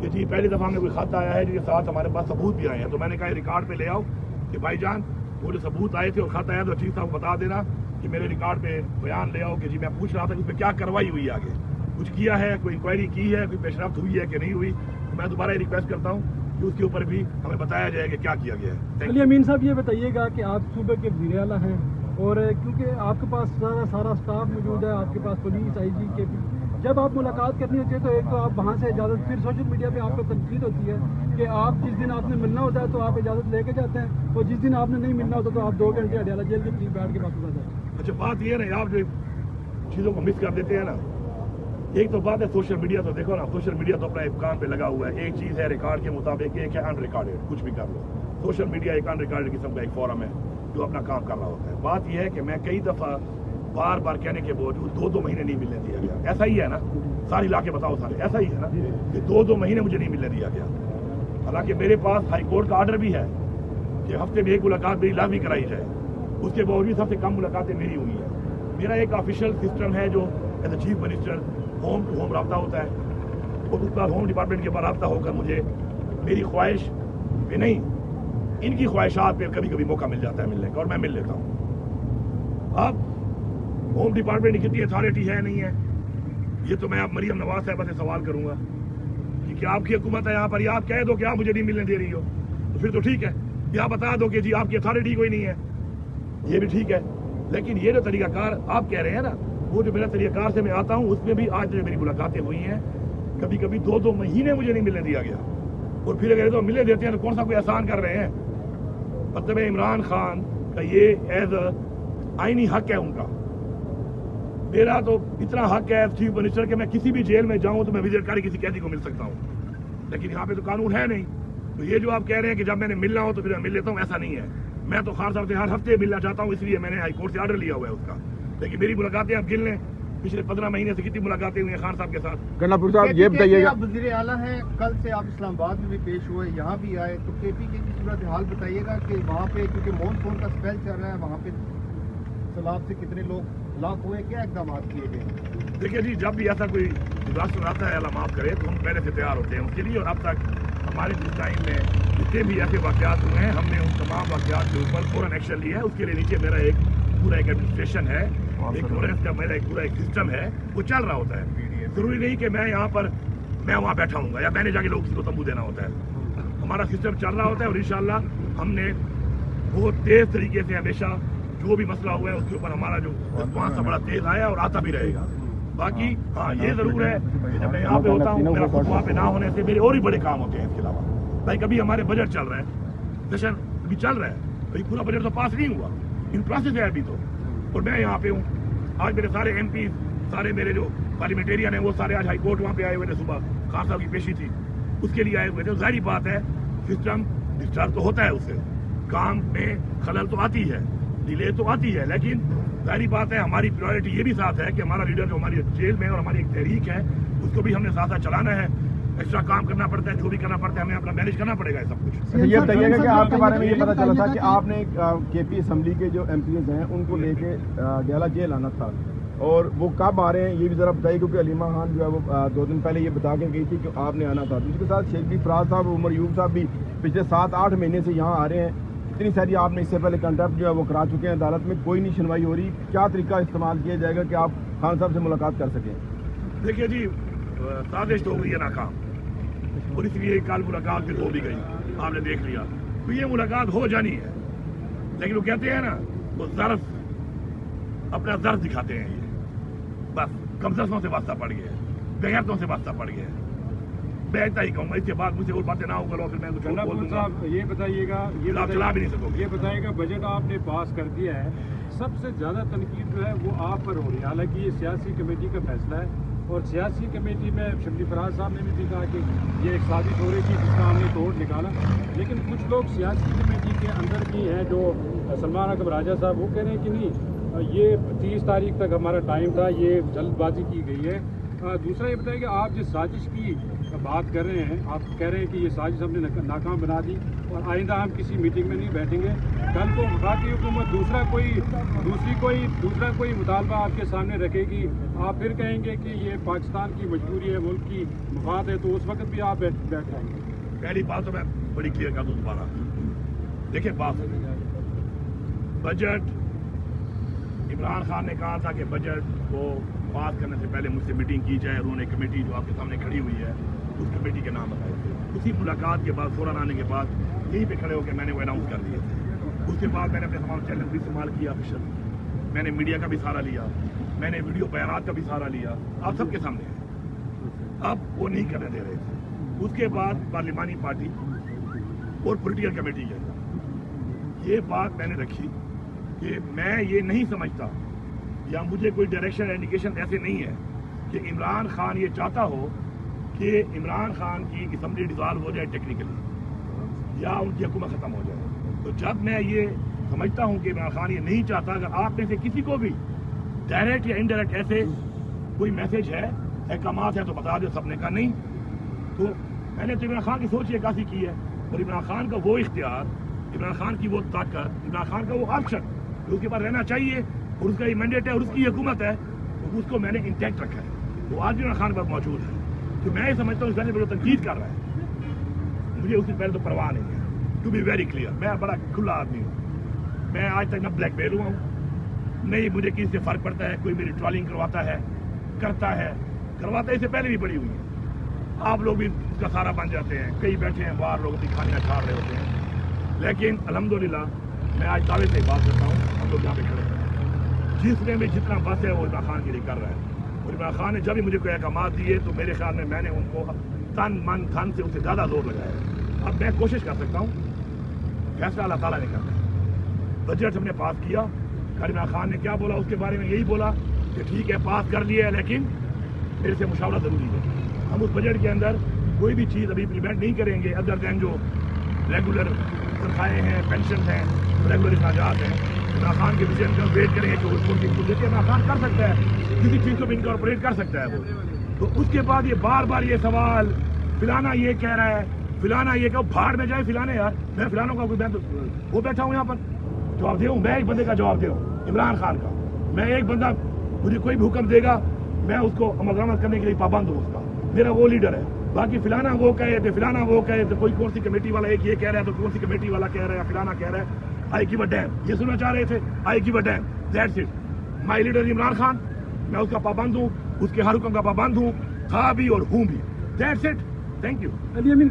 کہ جی پہلی دفعہ ہمیں کوئی خط آیا ہے جس کے ساتھ ہمارے پاس ثبوت بھی آئے ہیں. تو میں نے کہا ریکارڈ پہ لے آؤ کہ بھائی جان وہ جو ثبوت آئے تھے اور خط آیا تو چیف صاحب کو بتا دینا کہ میرے ریکارڈ پہ بیان لے آؤ کہ جی میں پوچھ رہا تھا کہ اس پہ کیا کارروائی ہوئی ہے, آگے کچھ کیا ہے, کوئی انکوائری کی ہے, کوئی پیش رفت ہوئی ہے کہ نہیں ہوئی. تو میں دوبارہ ریکویسٹ کرتا ہوں کہ اس کے اوپر بھی ہمیں بتایا جائے کہ کیا کیا گیا ہے. علی امین صاحب یہ بتائیے گا کہ آپ صوبے کے وزیر اعلیٰ ہیں اور کیونکہ آپ کے پاس سارا اسٹاف موجود ہے, آپ کے پاس پولیس آئی جی کے, جب آپ ملاقات کرنی ہوتی ہے تو ایک تو آپ وہاں سے اجازت, پھر سوشل میڈیا پہ آپ کو تنقید ہوتی ہے کہ آپ جس دن آپ نے ملنا ہوتا ہے تو آپ اجازت لے کے جاتے ہیں اور جس دن آپ نے نہیں ملنا ہوتا تو آپ 2 گھنٹے اڈیالہ جیل کے قریب بیٹھ کے واپس آ جاتے ہیں. اچھا بات یہ ہے نا, آپ جو چیزوں کو مس کر دیتے ہیں نا, ایک تو بات ہے سوشل میڈیا, تو دیکھو نا سوشل میڈیا تو اپنا ایک کام پہ لگا ہوا ہے. ایک چیز ہے ریکارڈ کے مطابق, ایک ہے ان ریکارڈیڈ, کچھ بھی کر لو. سوشل میڈیا ایک ان ریکارڈیڈ قسم کا ایک فورم ہے جو اپنا کام کر رہا ہوتا ہے. بات یہ ہے کہ میں کئی دفعہ بار بار کہنے کے باوجود 2 مہینے نہیں ملنے دیا گیا. ایسا ہی ہے نا, ساری علاقے بتاؤ سارے, ایسا ہی ہے نا کہ 2 مہینے مجھے نہیں ملنے دیا گیا. حالانکہ میرے پاس ہائی کورٹ کا آرڈر بھی ہے کہ ہفتے میں 1 ملاقات میری لازمی کرائی جائے. اس کے باوجود سب سے کم ملاقاتیں میری ہوئی ہیں. میرا ایک آفیشیل سسٹم ہے جو as a chief minister home to home رابطہ ہوتا ہے, اور اس بعد ہوم ڈپارٹمنٹ کے بعد رابطہ ہو کر مجھے میری خواہش پہ نہیں, ان کی خواہشات پہ کبھی کبھی موقع مل جاتا ہے ملنے کا, اور میں مل لیتا ہوں. اب ہوم ڈپارٹمنٹ کی کتنی اتھارٹی ہے نہیں ہے, یہ تو میں اب مریم نواز صاحبہ سے سوال کروں گا کہ کیا آپ کی حکومت ہے یہاں پر, یا آپ کہہ دو کہ آپ مجھے نہیں ملنے دے رہی ہو تو پھر تو ٹھیک ہے, یا بتا دو کہ جی آپ کی اتھارٹی کوئی نہیں ہے, یہ بھی ٹھیک ہے. لیکن یہ جو طریقہ کار آپ کہہ رہے ہیں نا, وہ جو میرا طریقہ کار سے میں آتا ہوں, اس میں بھی آج جو میری ملاقاتیں ہوئی ہیں کبھی کبھی 2 مہینے مجھے نہیں ملنے دیا گیا, اور پھر اگر تو ملنے دیتے ہیں تو کون سا کوئی احسان کر رہے ہیں. مطلب عمران خان کا یہ ایز اے آئینی حق ہے ان کا, میرا تو اتنا حق ہے چیف منسٹر کہ میں کسی بھی جیل میں جاؤں تو میں وزٹ کر کسی قیدی کو مل سکتا ہوں, لیکن یہاں پہ تو قانون ہے نہیں. تو یہ جو آپ کہہ رہے ہیں کہ جب میں نے ملنا ہو تو پھر میں مل لیتا ہوں, ایسا نہیں ہے. میں تو خان صاحب سے ہر ہفتے ملنا چاہتا ہوں, اس لیے میں نے ہائی کورٹ سے آرڈر لیا ہوا ہے اس کا. لیکن میری ملاقاتیں آپ گن لیں, پچھلے 15 مہینے سے کتنی ملاقاتیں ہوئی ہیں خان صاحب کے ساتھ. کرنا پور صاحب یہ بتائیے گا, آپ وزیر اعلیٰ ہیں, کل سے آپ اسلام آباد میں بھی پیش ہوئے, یہاں بھی آئے, تو کے پی کے کی صورت حال بتائیے گا کہ وہاں پہ کیونکہ مون کا اسپیل چل رہا ہے, وہاں پہ سیلاب سے کتنے لوگ ہلاک ہوئے, کیا اقدامات کیے گئے؟ دیکھیے جی, جب بھی ایسا کوئی ڈیزاسٹر آتا ہے اللہ معاف کرے تو ہم پہلے سے تیار ہوتے ہیں اس کے لیے, اور اب تک ہمارے جس ٹائم میں جتنے بھی ایسے واقعات ہوئے ہیں ہم نے ان تمام واقعات کے اوپر فوراً ایکشن لیا ہے. اس کے لیے نیچے میرا ایک پورا ایک ایڈمنسٹریشن ہے, ایک فورنس کا میرا ایک پورا ایک سسٹم ہے, وہ چل رہا ہوتا ہے. ضروری نہیں کہ میں یہاں پر میں وہاں بیٹھا ہوں گا یا میں نے جا کے لوگ کو تمبو دینا ہوتا ہے. ہمارا سسٹم چل رہا ہوتا ہے, اور انشاءاللہ ہم نے بہت تیز طریقے سے ہمیشہ جو بھی مسئلہ ہوا ہے اس کے اوپر ہمارا جو رسپانس بڑا تیز آیا اور آتا بھی رہے گا. باقی ہاں یہ ضرور ہے کہ جب میں یہاں پہ ہوتا ہوں, میرا خود وہاں پہ نہ ہونے سے میرے اور بھی بڑے کام ہوتے ہیں. اس کے علاوہ بھائی کبھی ہمارے بجٹ چل رہا ہے, سیشن ابھی چل رہا ہے, کبھی پورا بجٹ تو پاس نہیں ہوا, ان پروسیس ہے ابھی تو, اور میں یہاں پہ ہوں. آج میرے سارے ایم پی, سارے میرے جو پارلیمنٹیرین ہیں وہ سارے آج ہائی کورٹ وہاں پہ آئے ہوئے تھے, صبح خان صاحب کی پیشی تھی اس کے لیے آئے ہوئے تھے. ظاہری بات ہے سسٹم ڈسٹرب تو ہوتا ہے, اس سے کام میں خلل تو آتی ہے, ڈیلے تو آتی ہے, لیکن ظاہری بات ہے ہماری پرائرٹی یہ بھی ساتھ ہے کہ ہمارا لیڈر جو ہماری جیل میں اور ہماری ایک تحریک ہے اس کو بھی ہم نے ساتھ ساتھ چلانا ہے. ایکسٹرا کام کرنا پڑتا ہے, جو بھی کرنا پڑتا ہے, ہمیں اپنا مینیج کرنا پڑے گا سب کچھ. یہ بتائیے گا کہ آپ کے بارے میں یہ پتا چلا تھا کہ آپ نے کے پی اسمبلی کے جو ایم پی ایز ہیں ان کو لے کے ڈیالہ جیل آنا تھا, اور وہ کب آ رہے ہیں یہ بھی ذرا بتائیے, کیونکہ علیمہ خان جو ہے وہ 2 دن پہلے یہ بتا کے گئی تھی کہ آپ نے آنا تھا. اس کے ساتھ شیخ فراز صاحب, عمر یوب صاحب بھی پچھلے 7-8 مہینے سے یہاں آ رہے ہیں. اتنی ساری آپ نے اس سے پہلے کنٹیکٹ جو ہے وہ کرا چکے ہیں, عدالت میں کوئی نہیں سنوائی ہو رہی. کیا طریقہ استعمال کیا جائے گا کہ آپ خان صاحب سے ملاقات کر سکیں؟ دیکھیے جی, سازش تو ہو گئی ہے ناکام, اور اس لیے کل ملاقات بھی ہو بھی گئی, آپ نے دیکھ لیا. تو یہ ملاقات ہو جانی ہے, لیکن وہ کہتے ہیں نا وہ ظرف اپنا ظرف دکھاتے ہیں, یہ بس کمزروں سے واسطہ پڑ گیا ہے, بغیرتوں سے واسطہ پڑ گیا ہے. میں اتنا ہی کہوں گا, اس کے بعد مجھ سے اور باتیں نہ ہو کرو پھر میں کچھ اور بول دوں گا. یہ بتائیے گا, آپ چلا بھی نہیں سکو گے. یہ بتائیے گا بجٹ آپ نے پاس کر دیا ہے, سب سے زیادہ تنقید جو ہے وہ آپ پر ہو رہی ہے. حالانکہ یہ سیاسی کمیٹی کا فیصلہ ہے, اور سیاسی کمیٹی میں شبلی فراز صاحب نے بھی کہا کہ یہ ایک سازش ہو رہی تھی جس کا ہم نے توڑ نکالا. لیکن کچھ لوگ سیاسی کمیٹی کے اندر بھی ہیں, جو سلمان اکبر راجہ صاحب, وہ کہہ رہے ہیں کہ نہیں یہ 30 تاریخ تک ہمارا ٹائم تھا, یہ جلد بازی کی گئی ہے. دوسرا یہ بتائیں کہ آپ جس سازش کی بات کر رہے ہیں، آپ کہہ رہے ہیں کہ یہ سازش ہم نے ناکام بنا دی اور آئندہ ہم کسی میٹنگ میں نہیں بیٹھیں گے. کل کو وفاقی حکومت دوسرا کوئی مطالبہ آپ کے سامنے رکھے گی، آپ پھر کہیں گے کہ یہ پاکستان کی مجبوری ہے، ملک کی مفاد ہے، تو اس وقت بھی آپ بیٹھ جائیں گے. پہلی بات تو میں بڑی کلیئر کر دوں دوبارہ. دیکھیں بات بجٹ، عمران خان نے کہا تھا کہ بجٹ کو پاس کرنے سے پہلے مجھ سے میٹنگ کی جائے. انہوں نے کمیٹی جو آپ کے سامنے کھڑی ہوئی ہے اس کمیٹی کے نام بتائے تھے. اسی ملاقات کے بعد فوراً آنے کے بعد یہیں پہ کھڑے ہو کے میں نے وہ اناؤنس کر دیے تھے. اس کے بعد میں نے اپنے تمام چینل بھی استعمال کیا آفیشل، میں نے میڈیا کا بھی سہارا لیا، میں نے ویڈیو بیانات کا بھی سہارا لیا. آپ سب کے سامنے ہے. اب وہ نہیں کرنے دے رہے تھے. اس کے بعد پارلیمانی پارٹی اور پولیٹیکل کمیٹی کے یہ بات میں نے رکھی کہ میں یہ نہیں سمجھتا یا مجھے کوئی ڈائریکشن انڈیکیشن ایسے نہیں ہے کہ عمران خان یہ چاہتا ہو کہ عمران خان کی اسمبلی ڈیزالو ہو جائے ٹیکنیکلی یا ان کی حکومت ختم ہو جائے. تو جب میں یہ سمجھتا ہوں کہ عمران خان یہ نہیں چاہتا، اگر آپ میں سے کسی کو بھی ڈائریکٹ یا انڈائریکٹ ایسے کوئی میسج ہے، احکامات ہے تو بتا دو. سب نے کہا نہیں. تو میں نے تو عمران خان کی سوچ یہ کافی کی ہے، اور عمران خان کا وہ اختیار، عمران خان کی وہ طاقت، عمران خان کا وہ آپشن جو اس کے پاس رہنا چاہیے اور اس کا یہ مینڈیٹ ہے اور اس کی حکومت ہے، تو اس کو میں نے انٹیکٹ رکھا ہے. وہ آج بھی عمران خان پر موجود ہے. تو میں یہ سمجھتا ہوں اس پہلے جو تنقید کر رہا ہے مجھے اس سے پہلے تو پرواہ نہیں ہے. ٹو بی ویری کلیئر، میں بڑا کھلا آدمی ہوں. میں آج تک نہ بلیک میل ہوا ہوں، نہیں مجھے کسی سے فرق پڑتا ہے. کوئی میری ٹرالنگ کرواتا ہے، کرتا ہے، کرواتا ہے، اس سے پہلے بھی پڑی ہوئی ہے. آپ لوگ بھی اس کا سارا بن جاتے ہیں. کئی بیٹھے ہیں باہر، لوگ اپنی کھانیاں چھاڑ رہے ہوتے ہیں. لیکن الحمدللہ میں آج دعوے سے بات کرتا ہوں. ہم لوگ یہاں پہ کھڑے ہیں، جس نے بھی جتنا بس ہے وہ عمران خان کے لیے کر رہا ہے. اور عمران خان نے جب بھی مجھے کوئی احکامات دیے تو میرے خیال میں نے ان کو تن من دھن سے ان سے زیادہ زور لگایا. اب میں کوشش کر سکتا ہوں، فیصلہ اللہ تعالیٰ نے کرنا ہے. بجٹ ہم نے پاس کیا. عمران خان نے کیا بولا اس کے بارے میں یہی بولا کہ ٹھیک ہے پاس کر لیا ہے لیکن میرے سے مشاورہ ضروری ہے. ہم اس بجٹ کے اندر کوئی بھی چیز ابھی امپلیمنٹ نہیں کریں گے ادر دین جو ریگولر تنخواہیں ہیں، پینشن ہیں، ریگولر اخراجات ہیں. عمران خان کے ویژن کا ویٹ کریں گے کہ اس کو دیکھیے عمران خان کر سکتا ہے، کسی چیز کو بھی انکارپوریٹ کر سکتا ہے وہ. تو اس کے بعد یہ بار بار یہ سوال فلانا یہ کہہ رہا ہے، فلانا یہ کہ بھاڑ میں جائے فلانے. یار میں فلانوں کا وہ بیٹھا ہوں یہاں پر جواب دے ہوں. میں ایک بندے کا جواب دے ہوں، عمران خان کا. میں ایک بندہ مجھے کوئی بھی حکم دے گا میں اس کو عمل درآمد کرنے کے لیے پابند ہوں. اس کا میرا وہ لیڈر ہے. باقی فلانا وہ کہے تھے، فلانا وہ کہے تھے، کوئی کون سی کمیٹی والا ایک یہ کہہ رہا ہے تو کون سی کمیٹی والا کہہ رہا ہے، فلانا کہہ رہا ہے. آئی گیو اے ڈیم، یہ سننا چاہ رہے تھے. I gave a damn, that's it. My leader Imran Khan, میں اس کا پابند ہوں، اس کے ہر حکم کا پابند ہوں، تھا بھی اور ہوں بھی. That's it. Thank you. Ali Amin